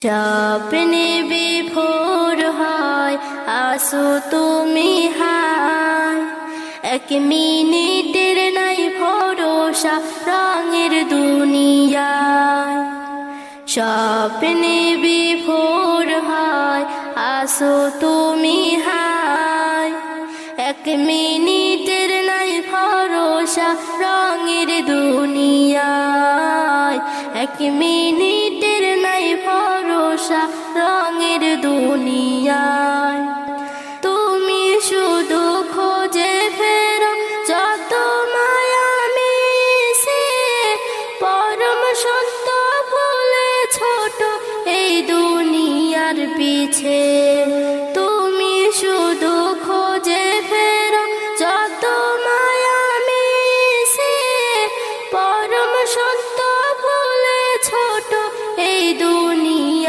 স্বপ্নে বিভোর হয় আসো তুমি হায়, এক মিনিটের নাই ভরসা রঙের দুনিয়ায়। স্বপ্নে বিভোর হয় আসো তুমি হায়, এক মিনিটের নাই ভরসা রঙের দুনিয়ায়। এক মিনিটের নাই ভরসা রঙের দুনিয়ায়। তুমি শুধু খোঁজে ফেরো যত মায়া মিশে, পরম সত্য ভুলে ছোট এই দুনিয়ার পিছে।